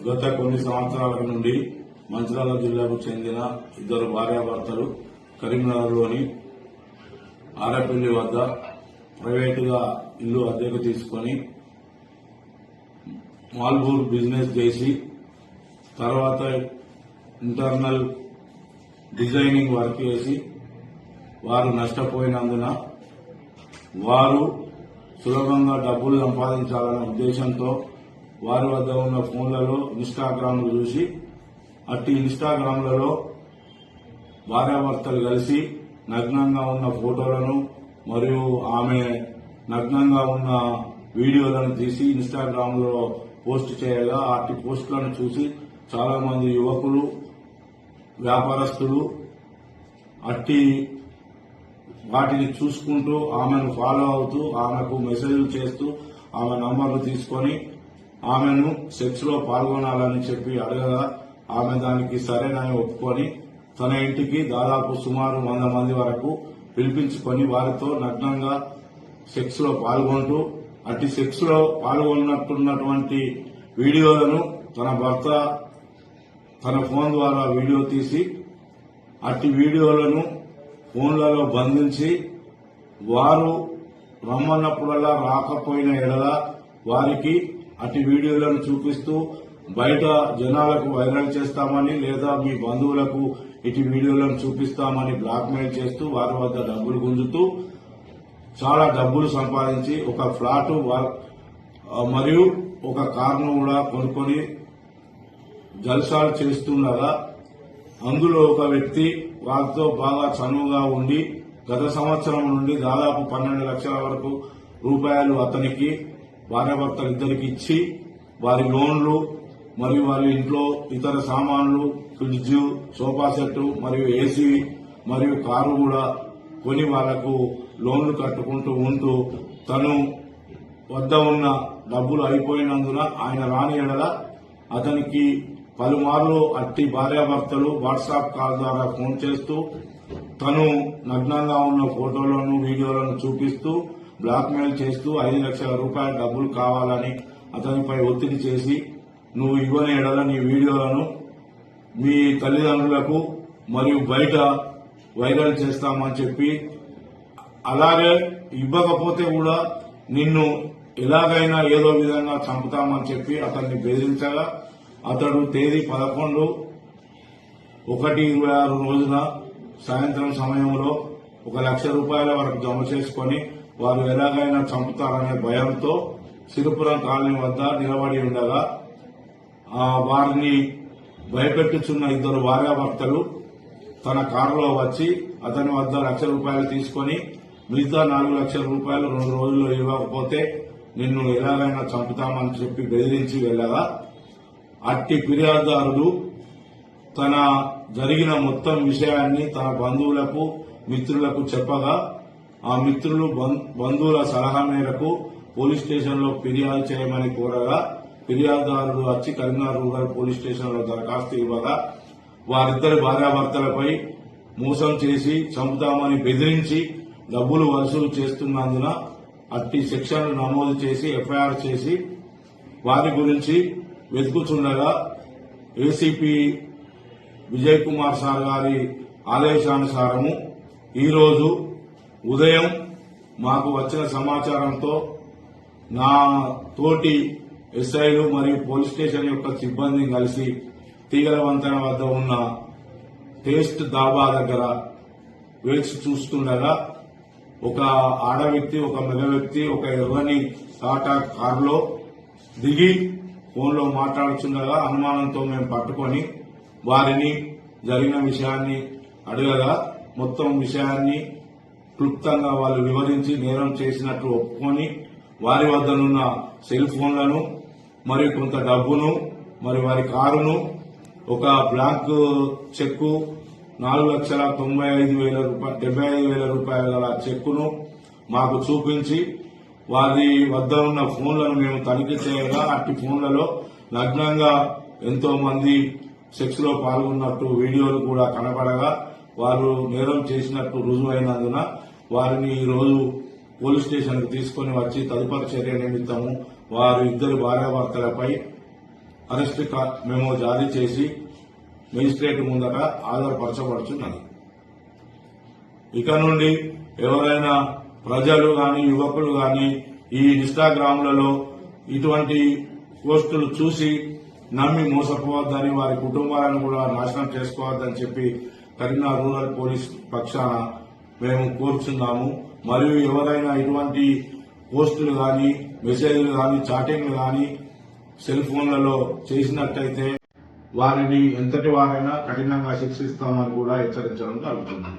గత కొన్ని సంవత్సరాల నుండి మంచిర్యాల జిల్లాకు చెందిన ఇద్దరు భార్యాభర్తలు కరీంనగర్లోని ఆరపల్లి వద్ద ప్రైవేటుగా ఇల్లు అద్దెకు తీసుకుని మాల్బూర్ బిజినెస్ చేసి తర్వాత ఇంటర్నల్ డిజైనింగ్ వర్క్ చేసి వారు నష్టపోయినందున వారు సులభంగా డబ్బులు సంపాదించాలనే ఉద్దేశంతో వారి వద్ద ఉన్న ఫోన్లలో ఇన్స్టాగ్రామ్లు చూసి అట్టి ఇన్స్టాగ్రామ్లలో భార్యాభర్తలు కలిసి నగ్నంగా ఉన్న ఫోటోలను మరియు ఆమె నగ్నంగా ఉన్న వీడియోలను తీసి ఇన్స్టాగ్రామ్ లో పోస్ట్ చేయగా అట్టి పోస్టులను చూసి చాలా మంది యువకులు వ్యాపారస్తులు అట్టి వాటిని చూసుకుంటూ ఆమెను ఫాలో అవుతూ ఆమెకు మెసేజ్లు చేస్తూ ఆమె నంబర్లు తీసుకొని ఆమెను సెక్స్ లో పాల్గొనాలని చెప్పి అడగగా ఆమె దానికి సరేనని ఒప్పుకొని తన ఇంటికి దాదాపు సుమారు 100 మంది వరకు పిలిపించుకొని వారితో నగ్నంగా సెక్స్ లో పాల్గొంటూ అట్టి సెక్స్ లో పాల్గొన్నట్టున్నటువంటి వీడియోలను తన భర్త తన ఫోన్ ద్వారా వీడియో తీసి అట్టి వీడియోలను ఫోన్లలో బంధించి వారు రమ్మన్నప్పుడల్లా రాకపోయిన ఎడల వారికి అట్టి వీడియోలను చూపిస్తూ బయట జనాలకు వైరల్ చేస్తామని లేదా మీ బంధువులకు ఇటు వీడియోలను చూపిస్తామని బ్లాక్మెయిల్ చేస్తూ వారి వద్ద డబ్బులు గుంజుతూ చాలా డబ్బులు సంపాదించి ఒక ఫ్లాట్ మరియు ఒక కారును కూడా కొనుక్కొని జల్సాలు చేస్తుండగా అందులో ఒక వ్యక్తి వారితో బాగా చనువుగా ఉండి గత సంవత్సరం నుండి దాదాపు 12 లక్షల వరకు రూపాయలు అతనికి భార్యాభర్తలు ఇద్దరికి ఇచ్చి వారి లోన్లు మరియు వారి ఇంట్లో ఇతర సామాన్లు ఫ్రిడ్జ్ సోఫా సెట్ మరియు ఏసీ మరియు కారు కూడా కొని వాళ్లకు లోన్లు కట్టుకుంటూ ఉంటూ తను వద్ద ఉన్న డబ్బులు అయిపోయినందున ఆయన రాని ఎడల అతనికి పలుమార్లు అట్టి భార్యాభర్తలు వాట్సాప్ కాల్ ద్వారా ఫోన్ చేస్తూ తను నగ్నంగా ఉన్న ఫోటోలను వీడియోలను చూపిస్తూ బ్లాక్మెయిల్ చేస్తూ 5 లక్షల రూపాయల డబ్బులు కావాలని అతనిపై ఒత్తిడి చేసి నువ్వు ఇవ్వని ఎడల నీ వీడియోలను మీ తల్లిదండ్రులకు మరియు బయట వైరల్ చేస్తామని చెప్పి అలాగే ఇవ్వకపోతే కూడా నిన్ను ఎలాగైనా ఏదో విధంగా చంపుతామని చెప్పి అతన్ని బెదిరించగా అతడు తేదీ 11/1/26 రోజున సాయంత్రం సమయంలో 1 లక్ష రూపాయల వరకు జమ చేసుకుని వారు ఎలాగైనా చంపుతారనే భయంతో సిరిపురం కాలనీ వద్ద నిలబడి ఉండగా వారిని భయపెట్టుచున్న ఇద్దరు భార్యాభర్తలు తన కారులో వచ్చి అతని వద్ద 1 లక్ష రూపాయలు తీసుకుని మిగతా 4 లక్షల రూపాయలు 2 రోజుల్లో ఇవ్వకపోతే నిన్ను ఎలాగైనా చంపుతామని చెప్పి బెదిరించి వెళ్లగా అట్టి ఫిర్యాదుదారుడు తన జరిగిన మొత్తం విషయాన్ని తన బంధువులకు మిత్రులకు చెప్పగా ఆ మిత్రులు బంధువుల సలహా మేరకు పోలీస్ స్టేషన్ లో ఫిర్యాదు చేయమని కోరగా ఫిర్యాదుదారుడు వచ్చి కరీంనగర్ రూరల్ పోలీస్ స్టేషన్ లో దరఖాస్తు ఇవ్వగా వారిద్దరి భార్యాభర్తలపై మోసం చేసి చంపుతామని బెదిరించి డబ్బులు వసూలు చేస్తున్నందున అట్టి సెక్షన్లు నమోదు చేసి ఎఫ్ఐఆర్ చేసి వారి గురించి వెతుకుతుండగా ఏసీపీ విజయ్ కుమార్ సార్ గారి ఆదేశానుసారము ఈరోజు ఉదయం మాకు వచ్చిన సమాచారంతో నా తోటి ఎస్ఐలు మరియు పోలీస్ స్టేషన్ యొక్క సిబ్బందిని కలిసి తీగల వంతెన వద్ద ఉన్న టేస్ట్ దాబా దగ్గర వేచి చూస్తుండగా ఒక ఆడ వ్యక్తి ఒక మగ వ్యక్తి ఒక ఎర్రని టాటా కారులో దిగి ఫోన్లో మాట్లాడుతుండగా అనుమానంతో మేము పట్టుకొని వారిని జరిగిన విషయాన్ని అడగగా మొత్తం విషయాన్ని క్లుప్తంగా వాళ్ళు వివరించి నేరం చేసినట్లు ఒప్పుకొని వారి వద్దనున్న సెల్ ఫోన్లను మరియు కొంత డబ్బును మరి వారి కారును ఒక బ్లాంక్ చెక్కు 4,95,000 రూపాయల గల చెక్కును మాకు చూపించి వారి వద్ద ఉన్న ఫోన్లను మేము తనిఖీ చేయగా అట్టి ఫోన్లలో నగ్నంగా ఎంతో మంది సెక్స్ లో పాల్గొన్నట్టు వీడియోలు కూడా కనబడగా వారు నేరం చేసినట్టు రుజువైనందున వారిని ఈ రోజు పోలీస్ స్టేషన్ కు తీసుకుని వచ్చి తదుపరి చర్య నిమిత్తము వారు ఇద్దరు భార్యాభర్తలపై అరెస్ట్ మెమో జారీ చేసి మెజిస్ట్రేట్ ముందట ఆధారపరచబడుతున్నది. ఇక నుండి ఎవరైనా ప్రజలు గాని యువకులు గాని ఈ ఇన్స్టాగ్రామ్లలో ఇటువంటి పోస్టులు చూసి నమ్మి మోసపోవద్దని, వారి కుటుంబాలను కూడా నాశనం చేసుకోవద్దని చెప్పి కరీంనగర్ రూరల్ పోలీస్ పక్షాన మేము కోరుచున్నాము. మరియు ఎవరైనా ఇటువంటి పోస్టులు గాని మెసేజ్లు గాని చాటింగ్లు గాని సెల్ ఫోన్లలో చేసినట్టయితే వారిని ఎంతటి వారైనా కఠినంగా శిక్షిస్తామని కూడా హెచ్చరించడం జరుగుతుంది.